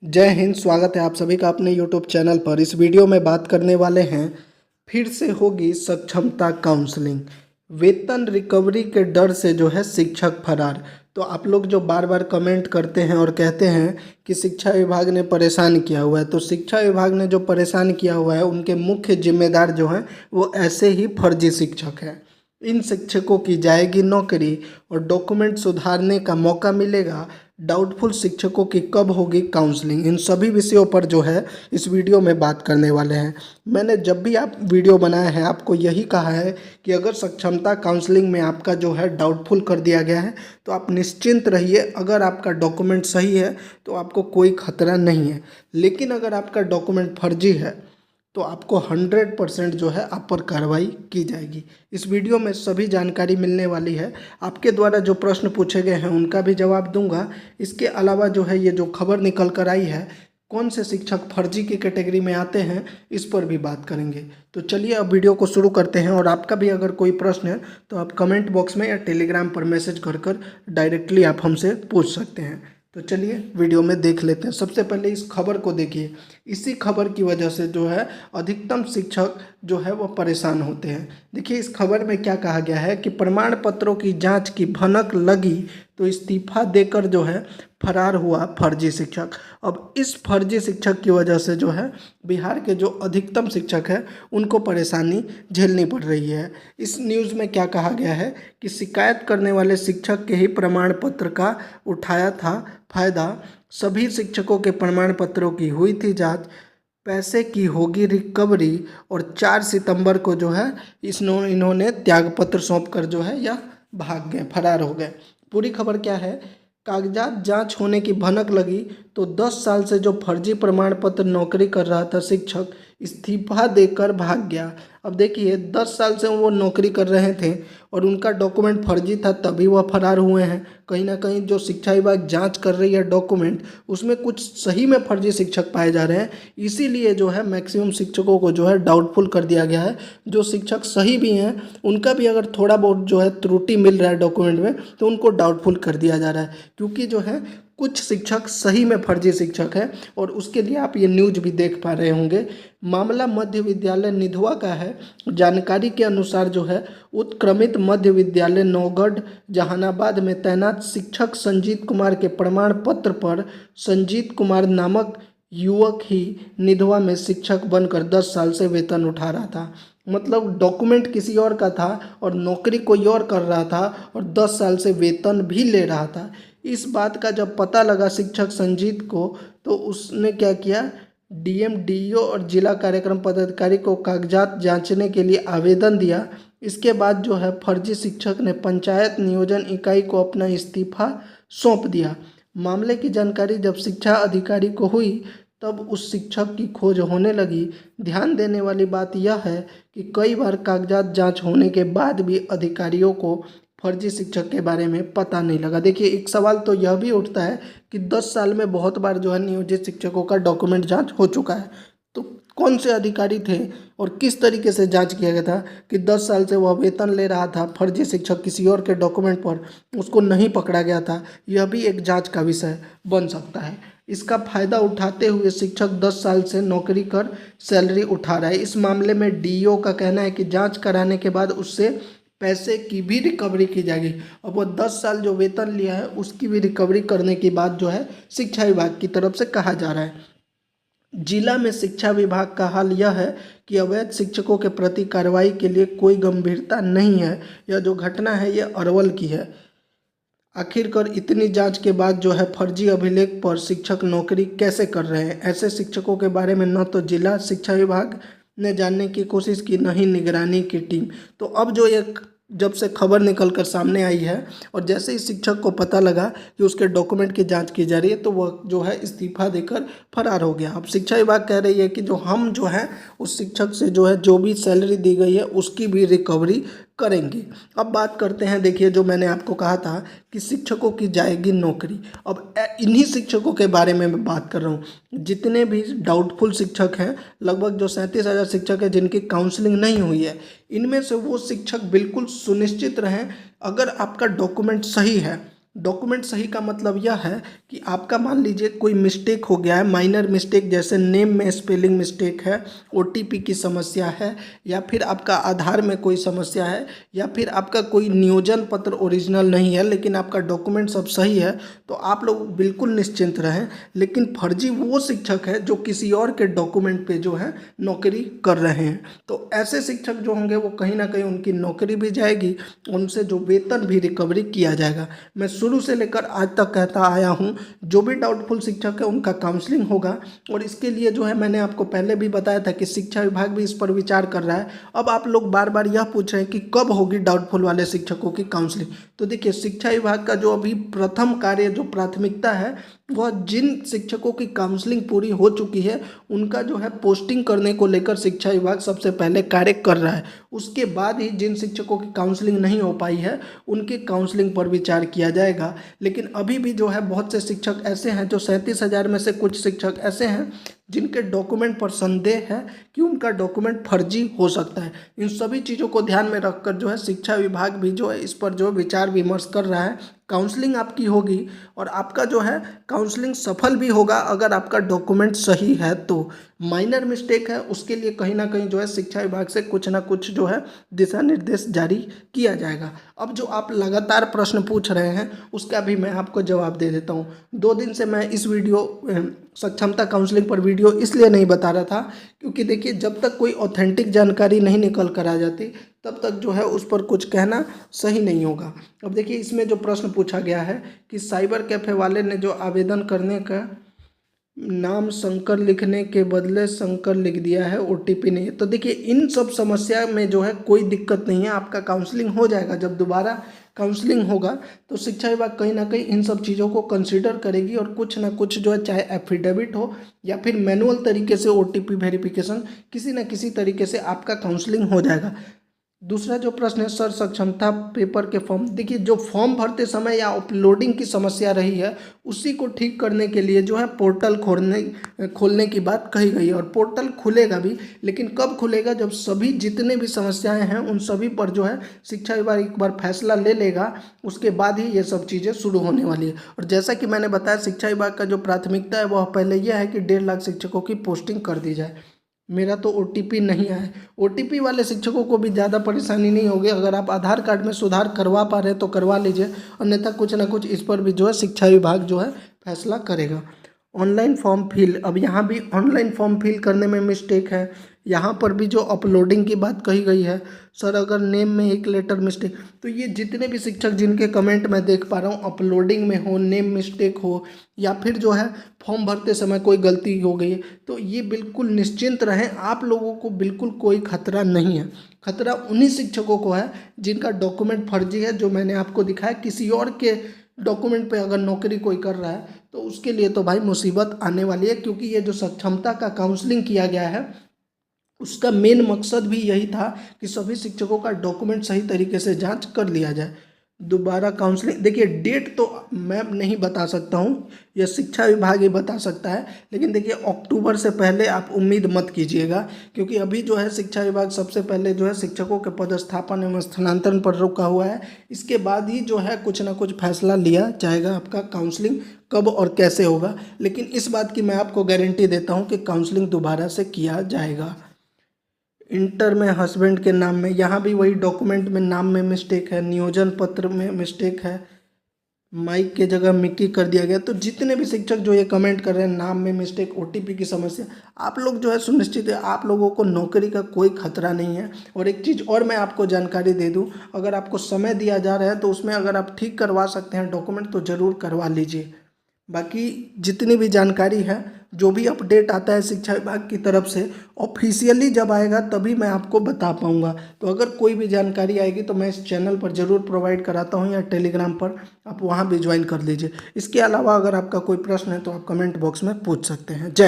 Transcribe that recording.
जय हिंद। स्वागत है आप सभी का अपने यूट्यूब चैनल पर। इस वीडियो में बात करने वाले हैं, फिर से होगी सक्षमता काउंसलिंग, वेतन रिकवरी के डर से जो है शिक्षक फरार। तो आप लोग जो बार बार कमेंट करते हैं और कहते हैं कि शिक्षा विभाग ने परेशान किया हुआ है, तो शिक्षा विभाग ने जो परेशान किया हुआ है उनके मुख्य जिम्मेदार जो हैं वो ऐसे ही फर्जी शिक्षक हैं। इन शिक्षकों की जाएगी नौकरी और डॉक्यूमेंट सुधारने का मौका मिलेगा। डाउटफुल शिक्षकों की कब होगी काउंसलिंग, इन सभी विषयों पर जो है इस वीडियो में बात करने वाले हैं। मैंने जब भी आप वीडियो बनाया है आपको यही कहा है कि अगर सक्षमता काउंसलिंग में आपका जो है डाउटफुल कर दिया गया है तो आप निश्चिंत रहिए। अगर आपका डॉक्यूमेंट सही है तो आपको कोई खतरा नहीं है, लेकिन अगर आपका डॉक्यूमेंट फर्जी है तो आपको 100% जो है आप पर कार्रवाई की जाएगी। इस वीडियो में सभी जानकारी मिलने वाली है। आपके द्वारा जो प्रश्न पूछे गए हैं उनका भी जवाब दूंगा। इसके अलावा जो है ये जो खबर निकल कर आई है, कौन से शिक्षक फर्जी की कैटेगरी में आते हैं, इस पर भी बात करेंगे। तो चलिए अब वीडियो को शुरू करते हैं। और आपका भी अगर कोई प्रश्न है तो आप कमेंट बॉक्स में या टेलीग्राम पर मैसेज कर डायरेक्टली आप हमसे पूछ सकते हैं। तो चलिए वीडियो में देख लेते हैं। सबसे पहले इस खबर को देखिए। इसी खबर की वजह से जो है अधिकतम शिक्षक जो है वो परेशान होते हैं। देखिए इस खबर में क्या कहा गया है कि प्रमाण पत्रों की जांच की भनक लगी तो इस्तीफा देकर जो है फरार हुआ फर्जी शिक्षक। अब इस फर्जी शिक्षक की वजह से जो है बिहार के जो अधिकतम शिक्षक हैं उनको परेशानी झेलनी पड़ रही है। इस न्यूज़ में क्या कहा गया है कि शिकायत करने वाले शिक्षक के ही प्रमाण पत्र का उठाया था फायदा। सभी शिक्षकों के प्रमाण पत्रों की हुई थी जांच, पैसे की होगी रिकवरी और 4 सितंबर को जो है इन्होंने त्यागपत्र सौंप कर जो है यह भाग गए, फरार हो गए। पूरी खबर क्या है, कागजात जांच होने की भनक लगी तो 10 साल से जो फर्जी प्रमाण पत्र नौकरी कर रहा था शिक्षक इस्तीफा देकर भाग गया। अब देखिए 10 साल से वो नौकरी कर रहे थे और उनका डॉक्यूमेंट फर्जी था, तभी वह फरार हुए हैं। कहीं ना कहीं जो शिक्षा विभाग जांच कर रही है डॉक्यूमेंट, उसमें कुछ सही में फर्जी शिक्षक पाए जा रहे हैं। इसीलिए जो है मैक्सिमम शिक्षकों को जो है डाउटफुल कर दिया गया है। जो शिक्षक सही भी हैं उनका भी अगर थोड़ा बहुत जो है त्रुटि मिल रहा है डॉक्यूमेंट में तो उनको डाउटफुल कर दिया जा रहा है, क्योंकि जो है कुछ शिक्षक सही में फर्जी शिक्षक हैं। और उसके लिए आप ये न्यूज भी देख पा रहे होंगे। मामला मध्य विद्यालय निधवा का है। जानकारी के अनुसार जो है उत्क्रमित मध्य विद्यालय नौगढ़ जहानाबाद में तैनात शिक्षक संजीत कुमार के प्रमाण पत्र पर संजीत कुमार नामक युवक ही निधवा में शिक्षक बनकर 10 साल से वेतन उठा रहा था। मतलब डॉक्यूमेंट किसी और का था और नौकरी कोई और कर रहा था और 10 साल से वेतन भी ले रहा था। इस बात का जब पता लगा शिक्षक संजीत को तो उसने क्या किया, डीएम, डीईओ और जिला कार्यक्रम पदाधिकारी को कागजात जांचने के लिए आवेदन दिया। इसके बाद जो है फर्जी शिक्षक ने पंचायत नियोजन इकाई को अपना इस्तीफा सौंप दिया। मामले की जानकारी जब शिक्षा अधिकारी को हुई तब उस शिक्षक की खोज होने लगी। ध्यान देने वाली बात यह है कि कई बार कागजात जांच होने के बाद भी अधिकारियों को फर्जी शिक्षक के बारे में पता नहीं लगा। देखिए एक सवाल तो यह भी उठता है कि 10 साल में बहुत बार जो है नियोजित शिक्षकों का डॉक्यूमेंट जांच हो चुका है, तो कौन से अधिकारी थे और किस तरीके से जांच किया गया था कि 10 साल से वह वेतन ले रहा था, फर्जी शिक्षक किसी और के डॉक्यूमेंट पर उसको नहीं पकड़ा गया था। यह भी एक जांच का विषय बन सकता है। इसका फायदा उठाते हुए शिक्षक 10 साल से नौकरी कर सैलरी उठा रहा है। इस मामले में डीईओ का कहना है कि जांच कराने के बाद उससे पैसे की भी रिकवरी की जाएगी। अब वो 10 साल जो वेतन लिया है उसकी भी रिकवरी करने की बात जो है शिक्षा विभाग की तरफ से कहा जा रहा है। जिला में शिक्षा विभाग का हाल यह है कि अवैध शिक्षकों के प्रति कार्रवाई के लिए कोई गंभीरता नहीं है। यह जो घटना है यह अरवल की है। आखिरकार इतनी जांच के बाद जो है फर्जी अभिलेख पर शिक्षक नौकरी कैसे कर रहे हैं, ऐसे शिक्षकों के बारे में न तो जिला शिक्षा विभाग ने जानने की कोशिश की, न ही निगरानी की टीम। तो अब जो एक जब से खबर निकल कर सामने आई है और जैसे ही शिक्षक को पता लगा कि उसके डॉक्यूमेंट की जांच की जा रही है तो वह जो है इस्तीफा देकर फरार हो गया। अब शिक्षा विभाग कह रही है कि हम जो है उस शिक्षक से जो है जो भी सैलरी दी गई है उसकी भी रिकवरी करेंगे। अब बात करते हैं, देखिए जो मैंने आपको कहा था कि शिक्षकों की जाएगी नौकरी, अब इन्हीं शिक्षकों के बारे में मैं बात कर रहा हूँ। जितने भी डाउटफुल शिक्षक हैं, लगभग जो 37,000 शिक्षक हैं जिनकी काउंसलिंग नहीं हुई है, इनमें से वो शिक्षक बिल्कुल सुनिश्चित रहें, अगर आपका डॉक्यूमेंट सही है डॉक्यूमेंट सही का मतलब यह है कि आपका मान लीजिए कोई मिस्टेक हो गया है, माइनर मिस्टेक, जैसे नेम में स्पेलिंग मिस्टेक है, ओटीपी की समस्या है, या फिर आपका आधार में कोई समस्या है, या फिर आपका कोई नियोजन पत्र ओरिजिनल नहीं है लेकिन आपका डॉक्यूमेंट सब सही है, तो आप लोग बिल्कुल निश्चिंत रहें। लेकिन फर्जी वो शिक्षक है जो किसी और के डॉक्यूमेंट पे जो है नौकरी कर रहे हैं, तो ऐसे शिक्षक जो होंगे वो कहीं ना कहीं उनकी नौकरी भी जाएगी, उनसे जो वेतन भी रिकवरी किया जाएगा। मैं शुरू से लेकर आज तक कहता आया हूँ, जो भी डाउटफुल शिक्षक है उनका काउंसलिंग होगा, और इसके लिए जो है मैंने आपको पहले भी बताया था कि शिक्षा विभाग भी इस पर विचार कर रहा है। अब आप लोग बार बार यह पूछ रहे हैं कि कब होगी डाउटफुल वाले शिक्षकों की काउंसलिंग। तो देखिए, शिक्षा विभाग का जो अभी प्रथम कार्य, जो प्राथमिकता है, वह जिन शिक्षकों की काउंसलिंग पूरी हो चुकी है उनका जो है पोस्टिंग करने को लेकर शिक्षा विभाग सबसे पहले कार्य कर रहा है। उसके बाद ही जिन शिक्षकों की काउंसलिंग नहीं हो पाई है उनकी काउंसलिंग पर विचार किया जाएगा। लेकिन अभी भी जो है बहुत से शिक्षक ऐसे हैं, जो 37,000 में से कुछ शिक्षक ऐसे हैं जिनके डॉक्यूमेंट पर संदेह है कि उनका डॉक्यूमेंट फर्जी हो सकता है। इन सभी चीज़ों को ध्यान में रखकर जो है शिक्षा विभाग भी जो है इस पर जो विचार विमर्श कर रहा है। काउंसलिंग आपकी होगी और आपका जो है काउंसलिंग सफल भी होगा अगर आपका डॉक्यूमेंट सही है तो। माइनर मिस्टेक है उसके लिए कहीं ना कहीं जो है शिक्षा विभाग से कुछ ना कुछ जो है दिशा निर्देश जारी किया जाएगा। अब जो आप लगातार प्रश्न पूछ रहे हैं उसका भी मैं आपको जवाब दे देता हूँ। 2 दिन से मैं इस वीडियो सक्षमता काउंसलिंग पर वीडियो इसलिए नहीं बता रहा था क्योंकि देखिए, जब तक कोई ऑथेंटिक जानकारी नहीं निकल कर आ जाती तब तक जो है उस पर कुछ कहना सही नहीं होगा। अब देखिए, इसमें जो प्रश्न पूछा गया है कि साइबर कैफ़े वाले ने जो आवेदन करने का नाम शंकर लिखने के बदले शंकर लिख दिया है, ओटीपी नहीं है। तो देखिए, इन सब समस्या में जो है कोई दिक्कत नहीं है, आपका काउंसलिंग हो जाएगा। जब दोबारा काउंसलिंग होगा तो शिक्षा विभाग कहीं ना कहीं इन सब चीज़ों को कंसीडर करेगी और कुछ ना कुछ जो है, चाहे एफिडेविट हो या फिर मैनुअल तरीके से ओटीपी वेरिफिकेशन, किसी न किसी तरीके से आपका काउंसलिंग हो जाएगा। दूसरा जो प्रश्न है, सर सक्षमता पेपर के फॉर्म, देखिए जो फॉर्म भरते समय या अपलोडिंग की समस्या रही है उसी को ठीक करने के लिए जो है पोर्टल खोलने की बात कही गई है, और पोर्टल खुलेगा भी। लेकिन कब खुलेगा? जब सभी जितने भी समस्याएं हैं उन सभी पर जो है शिक्षा विभाग एक बार फैसला ले लेगा, उसके बाद ही ये सब चीज़ें शुरू होने वाली है। और जैसा कि मैंने बताया, शिक्षा विभाग का जो प्राथमिकता है वह पहले यह है कि 1.5 लाख शिक्षकों की पोस्टिंग कर दी जाए। मेरा तो ओटीपी नहीं आया है। ओटीपी वाले शिक्षकों को भी ज़्यादा परेशानी नहीं होगी, अगर आप आधार कार्ड में सुधार करवा पा रहे हैं तो करवा लीजिए, अन्यथा कुछ ना कुछ इस पर भी जो है शिक्षा विभाग जो है फैसला करेगा। ऑनलाइन फॉर्म फिल, अब यहाँ भी ऑनलाइन फॉर्म फिल करने में मिस्टेक है, यहाँ पर भी जो अपलोडिंग की बात कही गई है। सर अगर नेम में एक लेटर मिस्टेक, तो ये जितने भी शिक्षक जिनके कमेंट मैं देख पा रहा हूँ, अपलोडिंग में हो, नेम मिस्टेक हो, या फिर जो है फॉर्म भरते समय कोई गलती हो गई है, तो ये बिल्कुल निश्चिंत रहें, आप लोगों को बिल्कुल कोई खतरा नहीं है। खतरा उन्हीं शिक्षकों को है जिनका डॉक्यूमेंट फर्जी है, जो मैंने आपको दिखाया। किसी और के डॉक्यूमेंट पे अगर नौकरी कोई कर रहा है तो उसके लिए तो भाई मुसीबत आने वाली है, क्योंकि ये जो सक्षमता का काउंसलिंग किया गया है उसका मेन मकसद भी यही था कि सभी शिक्षकों का डॉक्यूमेंट सही तरीके से जांच कर लिया जाए। दोबारा काउंसलिंग, देखिए डेट तो मैं नहीं बता सकता हूँ, यह शिक्षा विभाग ही बता सकता है। लेकिन देखिए, अक्टूबर से पहले आप उम्मीद मत कीजिएगा, क्योंकि अभी जो है शिक्षा विभाग सबसे पहले जो है शिक्षकों के पदस्थापन एवं स्थानांतरण पर रुका हुआ है। इसके बाद ही जो है कुछ ना कुछ फैसला लिया जाएगा, आपका काउंसलिंग कब और कैसे होगा। लेकिन इस बात की मैं आपको गारंटी देता हूँ कि काउंसलिंग दोबारा से किया जाएगा। इंटर में हस्बैंड के नाम में, यहाँ भी वही डॉक्यूमेंट में नाम में मिस्टेक है, नियोजन पत्र में मिस्टेक है, माइक के जगह मिक्की कर दिया गया। तो जितने भी शिक्षक जो ये कमेंट कर रहे हैं, नाम में मिस्टेक, ओटीपी की समस्या, आप लोग जो है सुनिश्चित है, आप लोगों को नौकरी का कोई खतरा नहीं है। और एक चीज़ और मैं आपको जानकारी दे दूं, अगर आपको समय दिया जा रहा है तो उसमें अगर आप ठीक करवा सकते हैं डॉक्यूमेंट तो ज़रूर करवा लीजिए। बाकी जितनी भी जानकारी है, जो भी अपडेट आता है शिक्षा विभाग की तरफ से, ऑफिशियली जब आएगा तभी मैं आपको बता पाऊंगा। तो अगर कोई भी जानकारी आएगी तो मैं इस चैनल पर ज़रूर प्रोवाइड कराता हूं, या टेलीग्राम पर आप वहां भी ज्वाइन कर लीजिए। इसके अलावा अगर आपका कोई प्रश्न है तो आप कमेंट बॉक्स में पूछ सकते हैं। जय